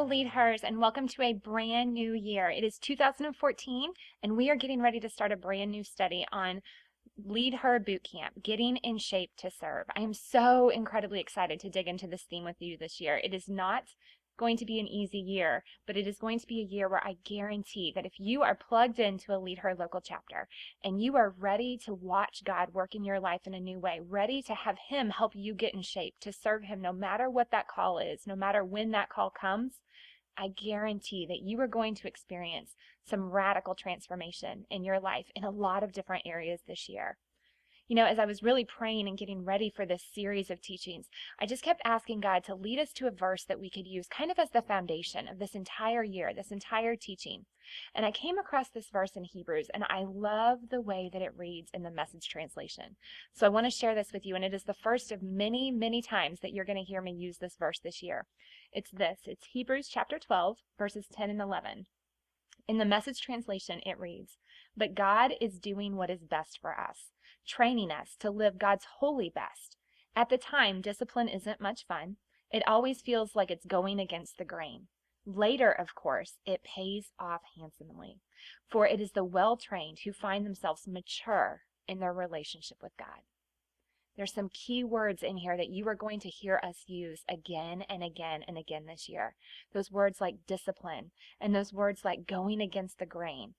Hello, LeadHers, and welcome to a brand new year. It is 2014, and we are getting ready to start a brand new study on LeadHer Bootcamp, Getting in Shape to Serve. I am so incredibly excited to dig into this theme with you this year. It is not going to be an easy year, but it is going to be a year where I guarantee that if you are plugged into a LeadHer local chapter and you are ready to watch God work in your life in a new way, ready to have Him help you get in shape to serve Him no matter what that call is, no matter when that call comes, I guarantee that you are going to experience some radical transformation in your life in a lot of different areas this year. You know, as I was really praying and getting ready for this series of teachings, I just kept asking God to lead us to a verse that we could use kind of as the foundation of this entire year, this entire teaching. And I came across this verse in Hebrews, and I love the way that it reads in the Message translation. So I want to share this with you, and it is the first of many, many times that you're going to hear me use this verse this year. It's Hebrews chapter 12, verses 10 and 11. In the Message translation, it reads, "But God is doing what is best for us, training us to live God's holy best. At the time, discipline isn't much fun. It always feels like it's going against the grain. Later, of course, it pays off handsomely, for it is the well-trained who find themselves mature in their relationship with God." There's some key words in here that you are going to hear us use again and again and again this year. Those words like discipline and those words like going against the grain.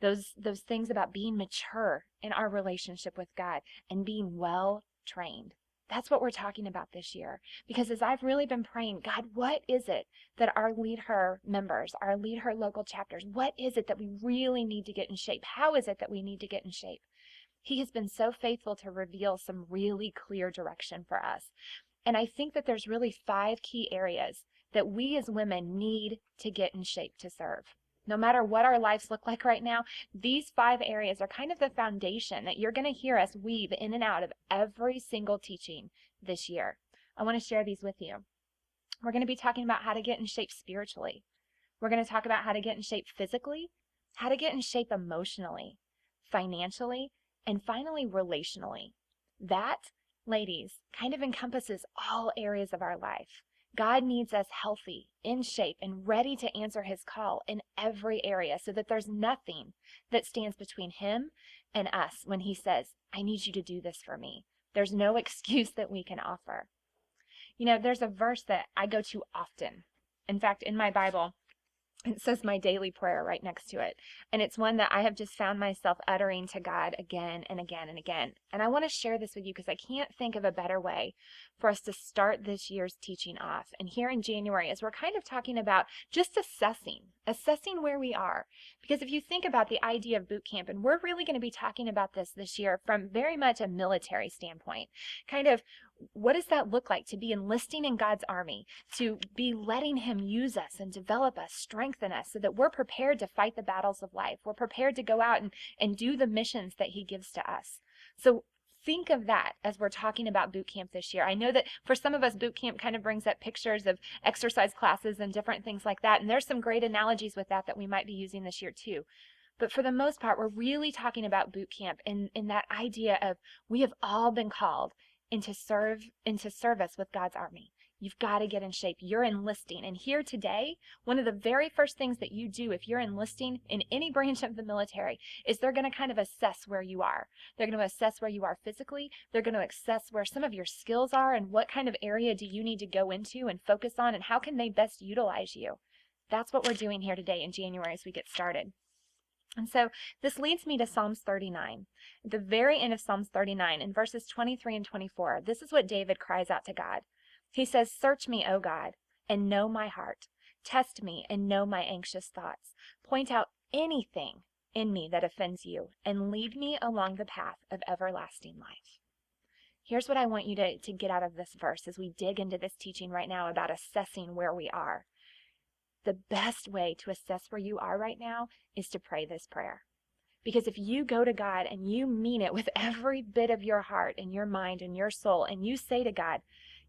Those things about being mature in our relationship with God and being well trained. That's what we're talking about this year. Because as I've really been praying, God, what is it that our LeadHer members, our LeadHer local chapters, what is it that we really need to get in shape? How is it that we need to get in shape? He has been so faithful to reveal some really clear direction for us. And I think that there's really 5 key areas that we as women need to get in shape to serve. No matter what our lives look like right now, these 5 areas are kind of the foundation that you're going to hear us weave in and out of every single teaching this year. I want to share these with you. We're going to be talking about how to get in shape spiritually. We're going to talk about how to get in shape physically, how to get in shape emotionally, financially, and finally, relationally. That, ladies, kind of encompasses all areas of our life. God needs us healthy, in shape, and ready to answer His call in every area so that there's nothing that stands between Him and us when He says, I need you to do this for me. There's no excuse that we can offer. You know, there's a verse that I go to often. In fact, in my Bible, it says my daily prayer right next to it. And it's one that I have just found myself uttering to God again and again and again. And I want to share this with you because I can't think of a better way for us to start this year's teaching off. And here in January, as we're kind of talking about just assessing where we are. Because if you think about the idea of boot camp, and we're really going to be talking about this year from very much a military standpoint, kind of what does that look like to be enlisting in God's army, to be letting Him use us and develop us, strengthen us so that we're prepared to fight the battles of life. We're prepared to go out and do the missions that He gives to us. So think of that as we're talking about boot camp this year. I know that for some of us, boot camp kind of brings up pictures of exercise classes and different things like that. And there's some great analogies with that we might be using this year too. But for the most part, we're really talking about boot camp in that idea of we have all been called into service with God's army. You've got to get in shape. You're enlisting. And here today, one of the very first things that you do if you're enlisting in any branch of the military is they're going to kind of assess where you are. They're going to assess where you are physically. They're going to assess where some of your skills are and what kind of area do you need to go into and focus on and how can they best utilize you. That's what we're doing here today in January as we get started. And so this leads me to Psalms 39. At the very end of Psalms 39, in verses 23 and 24, this is what David cries out to God. He says, "Search me, O God, and know my heart. Test me and know my anxious thoughts. Point out anything in me that offends you, and lead me along the path of everlasting life." Here's what I want you to get out of this verse as we dig into this teaching right now about assessing where we are. The best way to assess where you are right now is to pray this prayer. Because if you go to God and you mean it with every bit of your heart and your mind and your soul, and you say to God,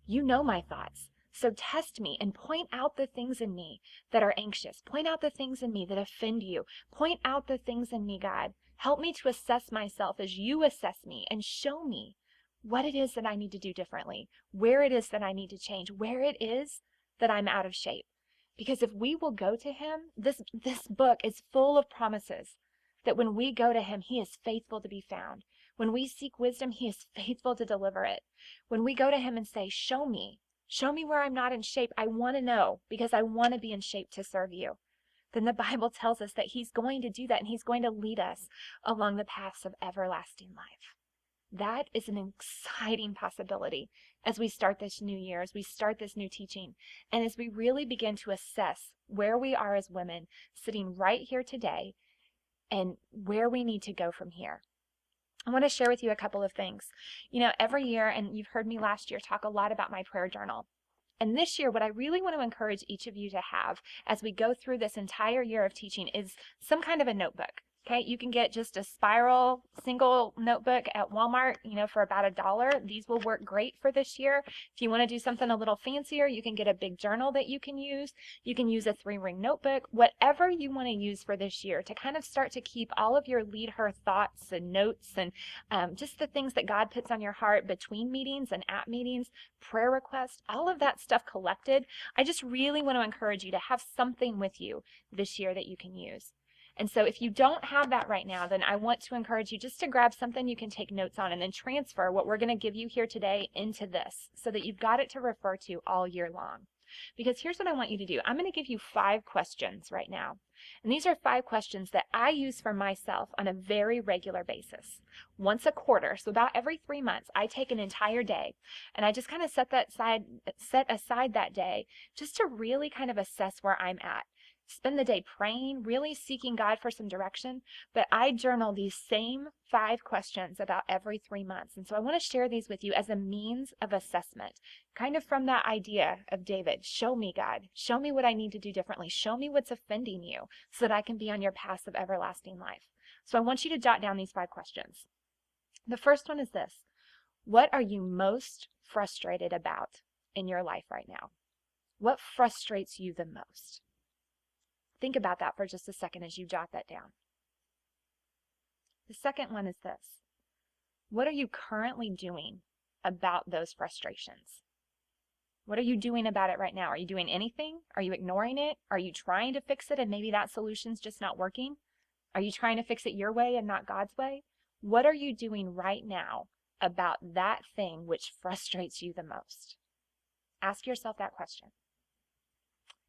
you know my thoughts, so test me and point out the things in me that are anxious. Point out the things in me that offend you. Point out the things in me, God. Help me to assess myself as you assess me and show me what it is that I need to do differently, where it is that I need to change, where it is that I'm out of shape. Because if we will go to him, this book is full of promises that when we go to him, he is faithful to be found. When we seek wisdom, he is faithful to deliver it. When we go to him and say, show me where I'm not in shape. I want to know because I want to be in shape to serve you. Then the Bible tells us that he's going to do that and he's going to lead us along the paths of everlasting life. That is an exciting possibility as we start this new year, as we start this new teaching, and as we really begin to assess where we are as women sitting right here today and where we need to go from here. I want to share with you a couple of things. Every year, and you've heard me last year talk a lot about my prayer journal. And this year, what I really want to encourage each of you to have as we go through this entire year of teaching is some kind of a notebook. Okay, you can get just a spiral single notebook at Walmart, for about $1. These will work great for this year. If you want to do something a little fancier, you can get a big journal that you can use. You can use a 3-ring notebook, whatever you want to use for this year to kind of start to keep all of your LeadHer thoughts and notes and just the things that God puts on your heart between meetings and at meetings, prayer requests, all of that stuff collected. I just really want to encourage you to have something with you this year that you can use. And so if you don't have that right now, then I want to encourage you just to grab something you can take notes on and then transfer what we're going to give you here today into this so that you've got it to refer to all year long. Because here's what I want you to do. I'm going to give you 5 questions right now. And these are 5 questions that I use for myself on a very regular basis. Once a quarter, so about every 3 months, I take an entire day and I just kind of set aside that day just to really kind of assess where I'm at. Spend the day praying, really seeking God for some direction, but I journal these same 5 questions about every 3 months. And so I want to share these with you as a means of assessment, kind of from that idea of David. Show me, God. Show me what I need to do differently. Show me what's offending you so that I can be on your path of everlasting life. So I want you to jot down these 5 questions. The first one is this. What are you most frustrated about in your life right now? What frustrates you the most? Think about that for just a second as you jot that down. The second one is this. What are you currently doing about those frustrations? What are you doing about it right now? Are you doing anything? Are you ignoring it? Are you trying to fix it and maybe that solution's just not working? Are you trying to fix it your way and not God's way? What are you doing right now about that thing which frustrates you the most? Ask yourself that question.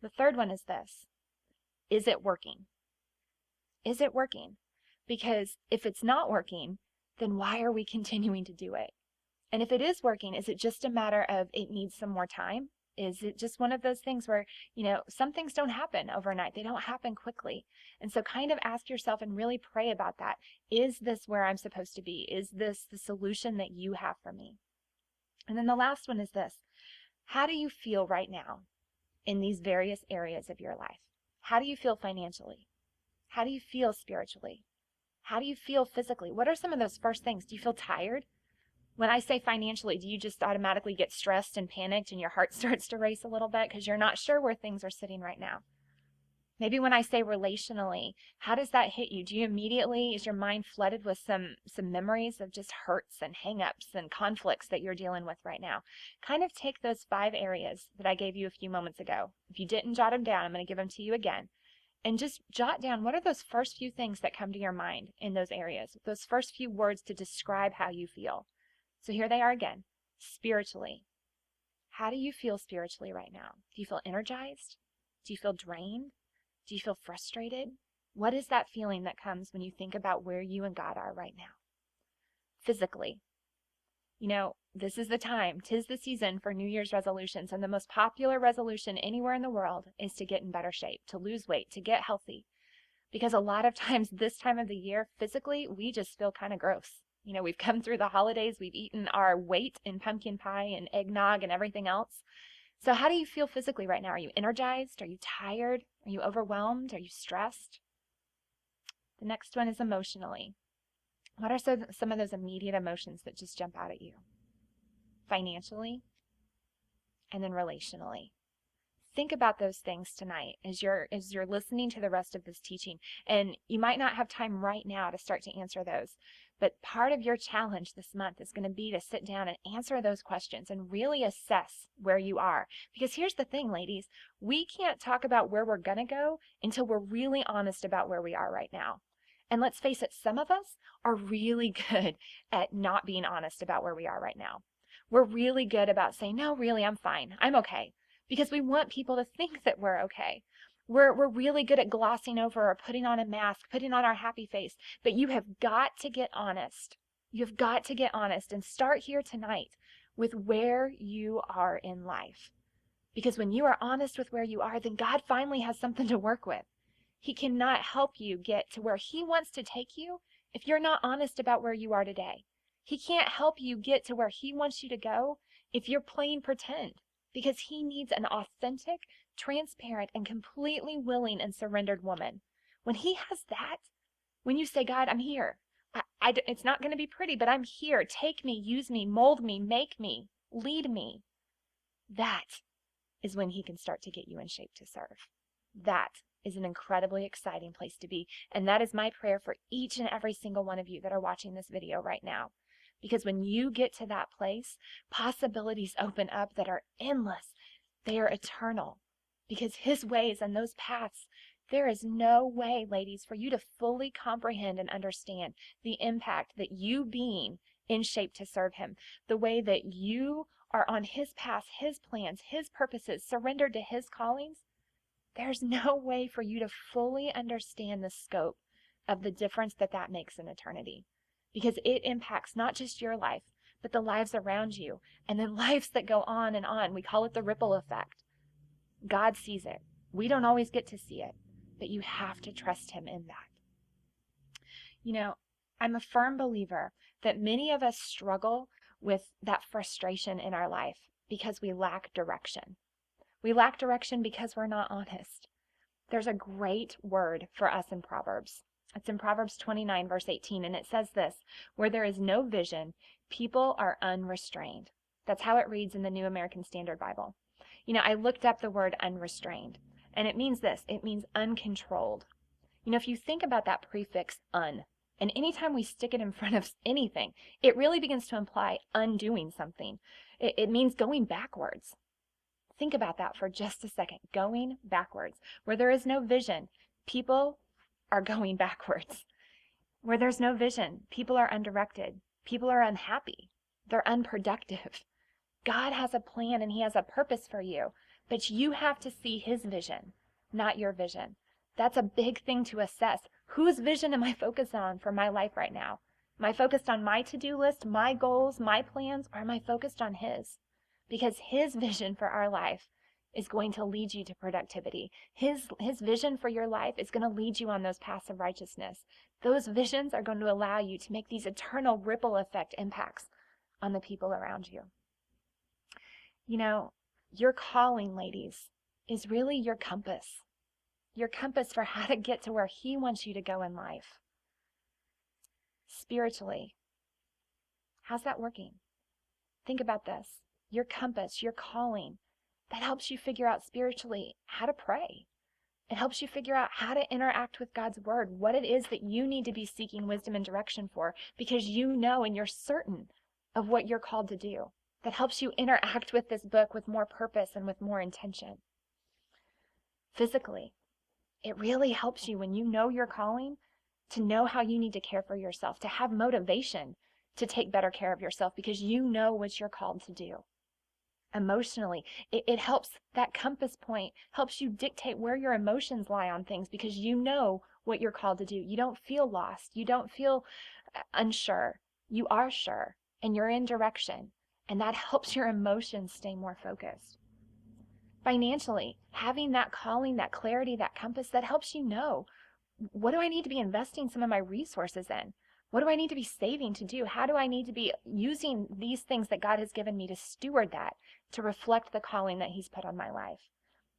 The third one is this. Is it working? Is it working? Because if it's not working, then why are we continuing to do it? And if it is working, is it just a matter of it needs some more time? Is it just one of those things where, some things don't happen overnight. They don't happen quickly. And so kind of ask yourself and really pray about that. Is this where I'm supposed to be? Is this the solution that you have for me? And then the last one is this. How do you feel right now in these various areas of your life? How do you feel financially? How do you feel spiritually? How do you feel physically? What are some of those first things? Do you feel tired? When I say financially, do you just automatically get stressed and panicked and your heart starts to race a little bit because you're not sure where things are sitting right now? Maybe when I say relationally, how does that hit you? Is your mind flooded with some memories of just hurts and hang-ups and conflicts that you're dealing with right now? Kind of take those 5 areas that I gave you a few moments ago. If you didn't jot them down, I'm going to give them to you again. And just jot down what are those first few things that come to your mind in those areas, those first few words to describe how you feel. So here they are again. Spiritually. How do you feel spiritually right now? Do you feel energized? Do you feel drained? Do you feel frustrated? What is that feeling that comes when you think about where you and God are right now? Physically. This is the time, 'tis the season for New Year's resolutions, and the most popular resolution anywhere in the world is to get in better shape, to lose weight, to get healthy. Because a lot of times this time of the year, physically, we just feel kind of gross. We've come through the holidays, we've eaten our weight in pumpkin pie and eggnog and everything else. So how do you feel physically right now? Are you energized? Are you tired? Are you overwhelmed? Are you stressed? The next one is emotionally. What are some of those immediate emotions that just jump out at you? Financially, and then relationally. think about those things tonight as you're listening to the rest of this teaching. And you might not have time right now to start to answer those, but part of your challenge this month is going to be to sit down and answer those questions and really assess where you are. Because here's the thing, ladies, we can't talk about where we're going to go until we're really honest about where we are right now. And let's face it, some of us are really good at not being honest about where we are right now. We're really good about saying, no, really, I'm fine. I'm okay. Because we want people to think that we're okay. We're really good at glossing over or putting on a mask, putting on our happy face. But you have got to get honest. You've got to get honest and start here tonight with where you are in life. Because when you are honest with where you are, then God finally has something to work with. He cannot help you get to where He wants to take you if you're not honest about where you are today. He can't help you get to where He wants you to go if you're playing pretend, because He needs an authentic, transparent, and completely willing and surrendered woman. When He has that, when you say, God, I'm here. It's not going to be pretty, but I'm here. Take me, use me, mold me, make me, lead me. That is when He can start to get you in shape to serve. That is an incredibly exciting place to be. And that is my prayer for each and every single one of you that are watching this video right now. Because when you get to that place, possibilities open up that are endless. They are eternal. Because His ways and those paths, there is no way, ladies, for you to fully comprehend and understand the impact that you being in shape to serve Him, the way that you are on His path, His plans, His purposes, surrendered to His callings. There's no way for you to fully understand the scope of the difference that makes in eternity. Because it impacts not just your life, but the lives around you, and then lives that go on and on. We call it the ripple effect. God sees it. We don't always get to see it, but you have to trust Him in that. You know, I'm a firm believer that many of us struggle with that frustration in our life because we lack direction. We lack direction because we're not honest. There's a great word for us in Proverbs. It's in Proverbs 29, verse 18, and it says this: where there is no vision, people are unrestrained. That's how it reads in the New American Standard Bible. You know, I looked up the word unrestrained, and it means this. It means uncontrolled. You know, if you think about that prefix un, and anytime we stick it in front of anything, it really begins to imply undoing something. It means going backwards. Think about that for just a second. Going backwards. Where there is no vision, people are going backwards. Where there's no vision, people are undirected. People are unhappy. They're unproductive. God has a plan and He has a purpose for you, but you have to see His vision, not your vision. That's a big thing to assess. Whose vision am I focused on for my life right now? Am I focused on my to-do list, my goals, my plans, or am I focused on His? Because His vision for our life is going to lead you to productivity. His vision for your life is going to lead you on those paths of righteousness. Those visions are going to allow you to make these eternal ripple effect impacts on the people around you. You know, your calling, ladies, is really your compass. Your compass for how to get to where He wants you to go in life. Spiritually, how's that working? Think about this. Your compass, your calling, that helps you figure out spiritually how to pray. It helps you figure out how to interact with God's Word, what it is that you need to be seeking wisdom and direction for, because you know and you're certain of what you're called to do. That helps you interact with this book with more purpose and with more intention. Physically, it really helps you when you know your calling to know how you need to care for yourself, to have motivation to take better care of yourself because you know what you're called to do. Emotionally, it helps, that compass point helps you dictate where your emotions lie on things because you know what you're called to do. You don't feel lost. You don't feel unsure. You are sure and you're in direction, and that helps your emotions stay more focused. Financially, having that calling, that clarity, that compass, that helps you know, what do I need to be investing some of my resources in? What do I need to be saving to do? How do I need to be using these things that God has given me to steward that, to reflect the calling that He's put on my life?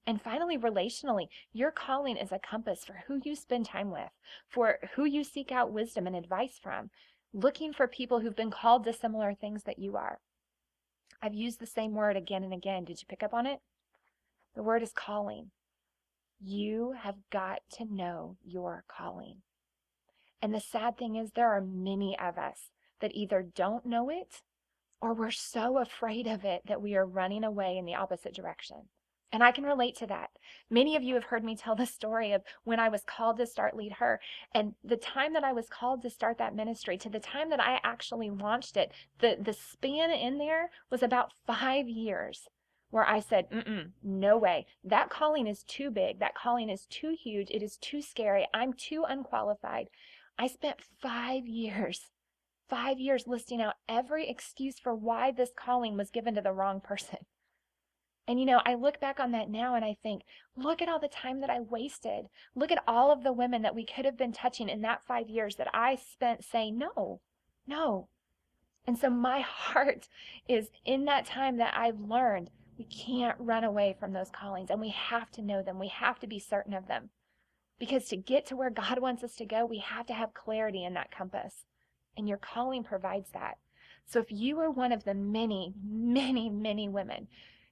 And finally, relationally, your calling is a compass for who you spend time with, for who you seek out wisdom and advice from, looking for people who've been called to similar things that you are. I've used the same word again and again. Did you pick up on it? The word is calling. You have got to know your calling. And the sad thing is there are many of us that either don't know it or we're so afraid of it that we are running away in the opposite direction. And I can relate to that. Many of you have heard me tell the story of when I was called to start LeadHer, and the time that I was called to start that ministry to the time that I actually launched it, the span in there was about 5 years where I said, no way. That calling is too big. That calling is too huge. It is too scary. I'm too unqualified. I spent 5 years listing out every excuse for why this calling was given to the wrong person. And I look back on that now and I think, look at all the time that I wasted. Look at all of the women that we could have been touching in that 5 years that I spent saying, no, no. And so my heart is in that time that I've learned we can't run away from those callings, and we have to know them. We have to be certain of them. Because to get to where God wants us to go, we have to have clarity in that compass. And your calling provides that. So if you are one of the many, many, many women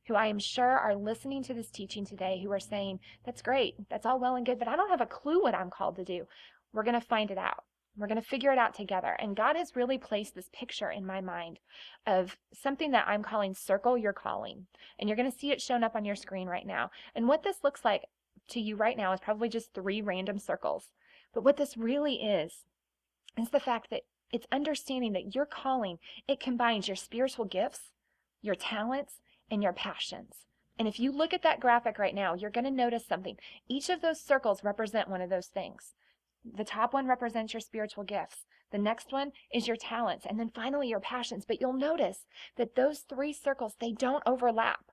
who I am sure are listening to this teaching today who are saying, that's great, that's all well and good, but I don't have a clue what I'm called to do, we're going to find it out. We're going to figure it out together. And God has really placed this picture in my mind of something that I'm calling Circle Your Calling. And you're going to see it shown up on your screen right now. And what this looks like to you right now is probably just 3 random circles. But what this really is the fact that it's understanding that your calling, it combines your spiritual gifts, your talents, and your passions. And if you look at that graphic right now, you're going to notice something. Each of those circles represent one of those things. The top one represents your spiritual gifts. The next one is your talents. And then finally your passions. But you'll notice that those 3 circles, they don't overlap.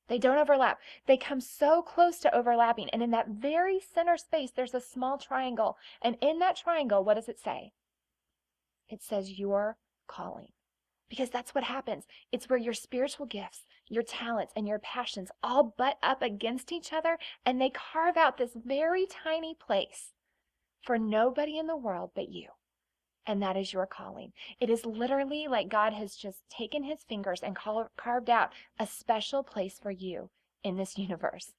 They don't overlap. They come so close to overlapping. And in that very center space, there's a small triangle. And in that triangle, what does it say? It says your calling. Because that's what happens. It's where your spiritual gifts, your talents, and your passions all butt up against each other, and they carve out this very tiny place for nobody in the world but you. And that is your calling. It is literally like God has just taken his fingers and carved out a special place for you in this universe.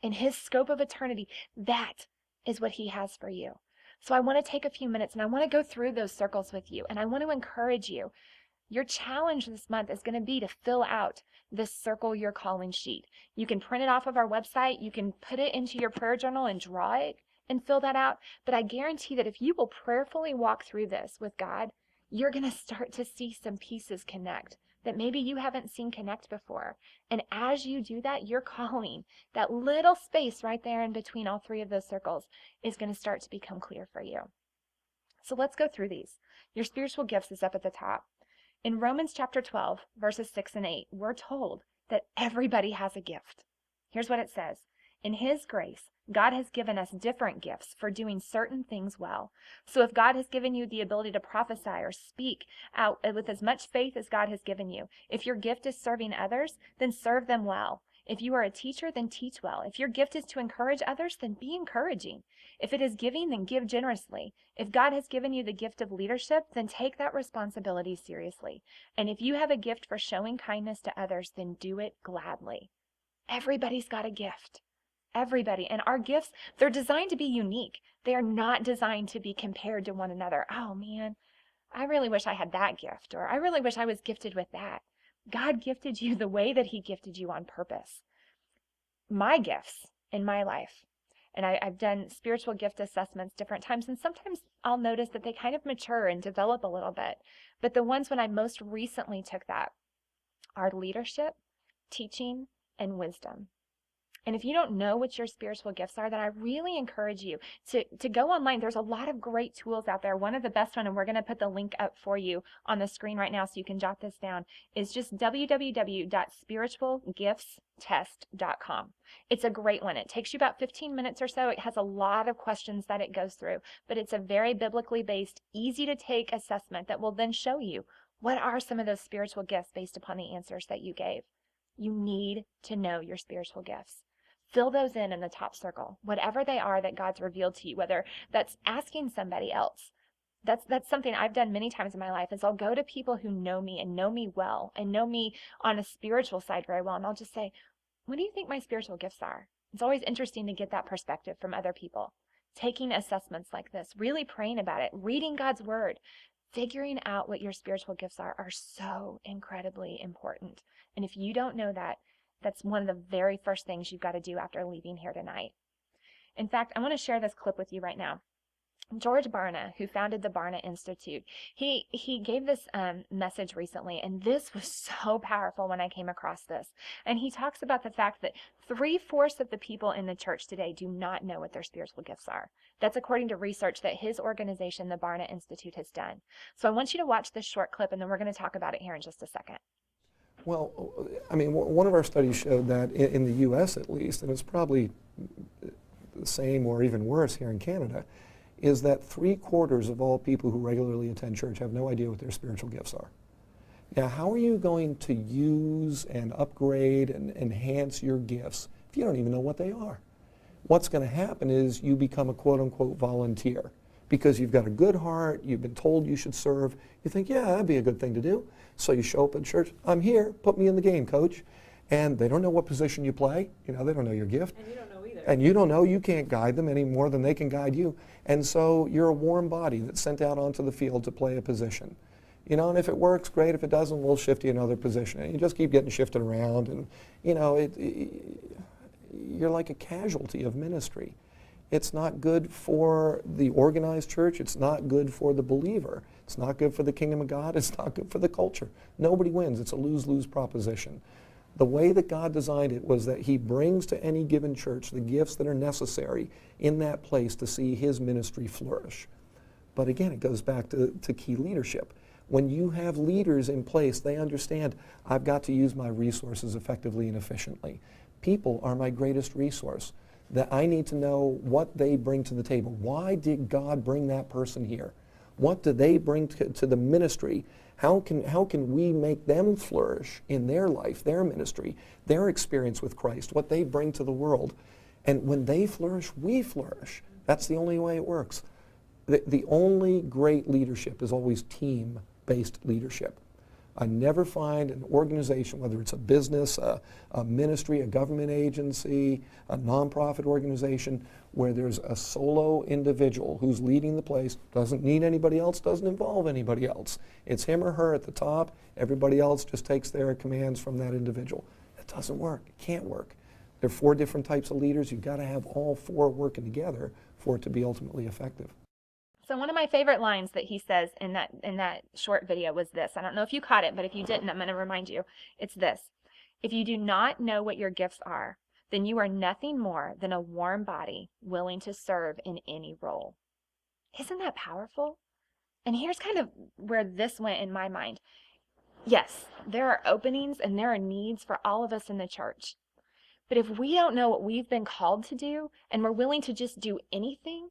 In his scope of eternity, that is what he has for you. So I want to take a few minutes and I want to go through those circles with you. And I want to encourage you. Your challenge this month is going to be to fill out this Circle Your Calling sheet. You can print it off of our website. You can put it into your prayer journal and draw it and fill that out. But I guarantee that if you will prayerfully walk through this with God, you're going to start to see some pieces connect that maybe you haven't seen connect before. And as you do that, your calling, that little space right there in between all 3 of those circles, is going to start to become clear for you. So let's go through these. Your spiritual gifts is up at the top. In Romans chapter 12, verses 6 and 8, we're told that everybody has a gift. Here's what it says. In his grace, God has given us different gifts for doing certain things well. So if God has given you the ability to prophesy or speak out with as much faith as God has given you, if your gift is serving others, then serve them well. If you are a teacher, then teach well. If your gift is to encourage others, then be encouraging. If it is giving, then give generously. If God has given you the gift of leadership, then take that responsibility seriously. And if you have a gift for showing kindness to others, then do it gladly. Everybody's got a gift. Everybody. And our gifts, they're designed to be unique. They are not designed to be compared to one another. Oh man, I really wish I had that gift, or I really wish I was gifted with that. God gifted you the way that he gifted you on purpose. My gifts in my life, and I've done spiritual gift assessments different times, and sometimes I'll notice that they kind of mature and develop a little bit. But the ones when I most recently took that are leadership, teaching, and wisdom. And if you don't know what your spiritual gifts are, then I really encourage you to go online. There's a lot of great tools out there. One of the best one, and we're going to put the link up for you on the screen right now so you can jot this down, is just www.spiritualgiftstest.com. It's a great one. It takes you about 15 minutes or so. It has a lot of questions that it goes through, but it's a very biblically based, easy to take assessment that will then show you what are some of those spiritual gifts based upon the answers that you gave. You need to know your spiritual gifts. Fill those in the top circle, whatever they are that God's revealed to you, whether that's asking somebody else. That's something I've done many times in my life is I'll go to people who know me and know me well and know me on a spiritual side very well. And I'll just say, what do you think my spiritual gifts are? It's always interesting to get that perspective from other people. Taking assessments like this, really praying about it, reading God's word, figuring out what your spiritual gifts are so incredibly important. And if you don't know that, that's one of the very first things you've got to do after leaving here tonight. In fact, I want to share this clip with you right now. George Barna, who founded the Barna Institute, he gave this message recently, and this was so powerful when I came across this. And he talks about the fact that 3/4 of the people in the church today do not know what their spiritual gifts are. That's according to research that his organization, the Barna Institute, has done. So I want you to watch this short clip, and then we're going to talk about it here in just a second. Well, I mean, one of our studies showed that in the U.S. at least, and it's probably the same or even worse here in Canada, is that 3/4 of all people who regularly attend church have no idea what their spiritual gifts are. Now, how are you going to use and upgrade and enhance your gifts if you don't even know what they are? What's going to happen is you become a quote-unquote volunteer because you've got a good heart, you've been told you should serve, you think, yeah, that'd be a good thing to do. So you show up at church, I'm here, put me in the game, coach. And they don't know what position you play. You know, they don't know your gift. And you don't know either. And you don't know, you can't guide them any more than they can guide you. And so you're a warm body that's sent out onto the field to play a position. You know, and if it works, great. If it doesn't, we'll shift you another position. And you just keep getting shifted around. And, you know, you're like a casualty of ministry. It's not good for the organized church. It's not good for the believer. It's not good for the kingdom of God. It's not good for the culture. Nobody wins. It's a lose-lose proposition. The way that God designed it was that he brings to any given church the gifts that are necessary in that place to see his ministry flourish. But again, it goes back to key leadership. When you have leaders in place, they understand, I've got to use my resources effectively and efficiently. People are my greatest resource. That I need to know what they bring to the table. Why did God bring that person here? What do they bring to the ministry? How can we make them flourish in their life, their ministry, their experience with Christ, what they bring to the world? And when they flourish, we flourish. That's the only way it works. The only great leadership is always team-based leadership. I never find an organization, whether it's a business, a ministry, a government agency, a nonprofit organization, where there's a solo individual who's leading the place, doesn't need anybody else, doesn't involve anybody else. It's him or her at the top. Everybody else just takes their commands from that individual. It doesn't work. It can't work. There are 4 different types of leaders. You've got to have all 4 working together for it to be ultimately effective. So one of my favorite lines that he says in that short video was this. I don't know if you caught it, but if you didn't, I'm going to remind you. It's this. If you do not know what your gifts are, then you are nothing more than a warm body willing to serve in any role. Isn't that powerful? And here's kind of where this went in my mind. Yes, there are openings and there are needs for all of us in the church. But if we don't know what we've been called to do and we're willing to just do anything,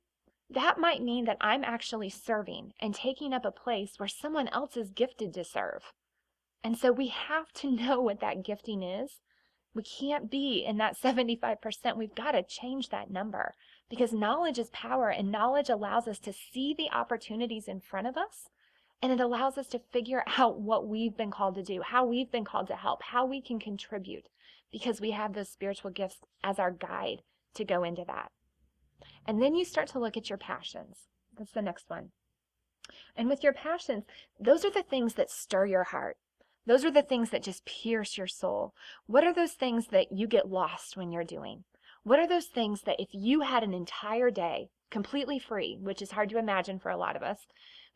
that might mean that I'm actually serving and taking up a place where someone else is gifted to serve. And so we have to know what that gifting is. We can't be in that 75%. We've got to change that number because knowledge is power, and knowledge allows us to see the opportunities in front of us, and it allows us to figure out what we've been called to do, how we've been called to help, how we can contribute, because we have those spiritual gifts as our guide to go into that. And then you start to look at your passions. That's the next one. And with your passions, those are the things that stir your heart. Those are the things that just pierce your soul. What are those things that you get lost when you're doing? What are those things that if you had an entire day completely free, which is hard to imagine for a lot of us,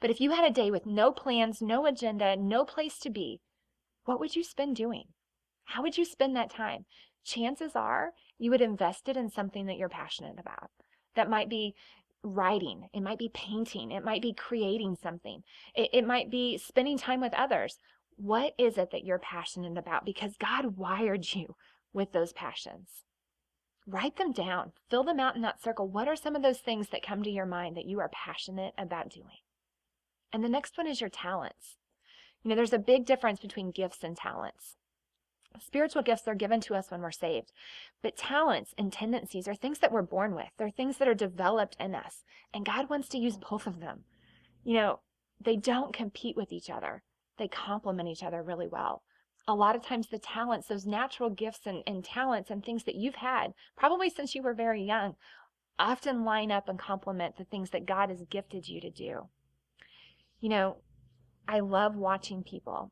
but if you had a day with no plans, no agenda, no place to be, what would you spend doing? How would you spend that time? Chances are you would invest it in something that you're passionate about. That might be writing, it might be painting, it might be creating something, it might be spending time with others. What is it that you're passionate about? Because God wired you with those passions. Write them down, fill them out in that circle. What are some of those things that come to your mind that you are passionate about doing? And the next one is your talents. You know, there's a big difference between gifts and talents. Spiritual gifts are given to us when we're saved, but talents and tendencies are things that we're born with. They're things that are developed in us, and God wants to use both of them. You know, they don't compete with each other. They complement each other really well. A lot of times the talents, those natural gifts and talents and things that you've had, probably since you were very young, often line up and complement the things that God has gifted you to do. You know, I love watching people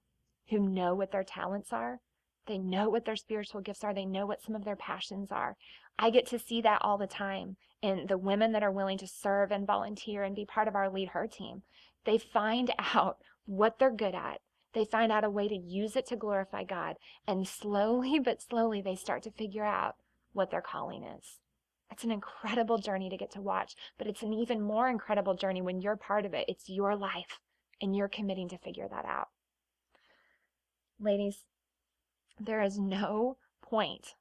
who know what their talents are. They know what their spiritual gifts are. They know what some of their passions are. I get to see that all the time in the women that are willing to serve and volunteer and be part of our LeadHer team. They find out what they're good at. They find out a way to use it to glorify God. And slowly but slowly, they start to figure out what their calling is. It's an incredible journey to get to watch, but it's an even more incredible journey when you're part of it. It's your life, and you're committing to figure that out. Ladies, there is no point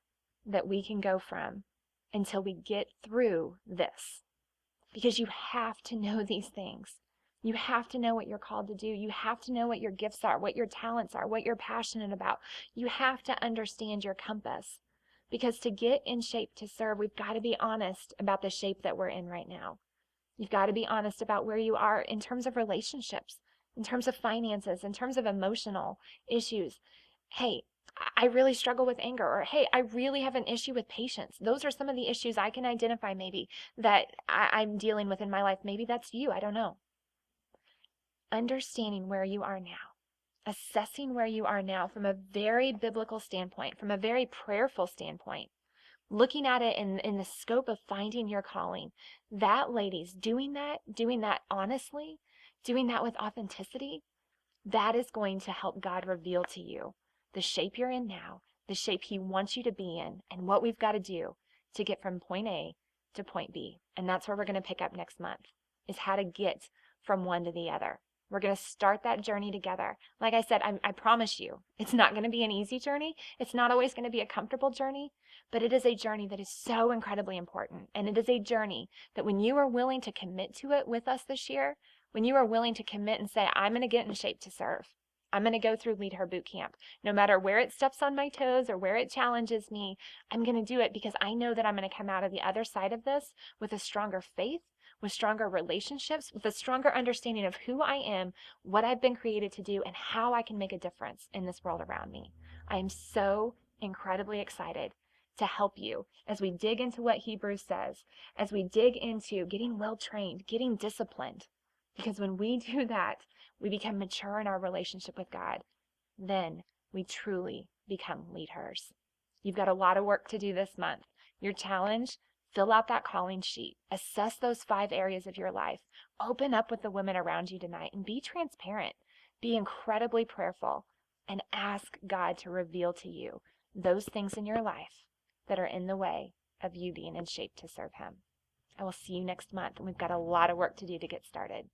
that we can go from until we get through this, because you have to know these things. You have to know what you're called to do. You have to know what your gifts are, what your talents are, what you're passionate about. You have to understand your compass, because to get in shape to serve, we've got to be honest about the shape that we're in right now. You've got to be honest about where you are in terms of relationships, in terms of finances, in terms of emotional issues. Hey, I really struggle with anger, or hey, I really have an issue with patience. Those are some of the issues I can identify maybe that I'm dealing with in my life. Maybe that's you. I don't know. Understanding where you are now, assessing where you are now from a very biblical standpoint, from a very prayerful standpoint, looking at it in the scope of finding your calling. That, ladies, doing that honestly, doing that with authenticity, that is going to help God reveal to you the shape you're in now, the shape he wants you to be in, and what we've got to do to get from point A to point B. And that's where we're going to pick up next month, is how to get from one to the other. We're going to start that journey together. Like I said, I promise you, it's not going to be an easy journey. It's not always going to be a comfortable journey, but it is a journey that is so incredibly important. And it is a journey that when you are willing to commit to it with us this year, when you are willing to commit and say, I'm going to get in shape to serve, I'm going to go through LeadHer Boot Camp, no matter where it steps on my toes or where it challenges me, I'm going to do it because I know that I'm going to come out of the other side of this with a stronger faith, with stronger relationships, with a stronger understanding of who I am, what I've been created to do, and how I can make a difference in this world around me. I am so incredibly excited to help you as we dig into what Hebrews says, as we dig into getting well trained, getting disciplined. Because when we do that, we become mature in our relationship with God. Then we truly become LeadHers. You've got a lot of work to do this month. Your challenge: fill out that calling sheet. Assess those 5 areas of your life. Open up with the women around you tonight and be transparent. Be incredibly prayerful and ask God to reveal to you those things in your life that are in the way of you being in shape to serve him. I will see you next month, and we've got a lot of work to do to get started.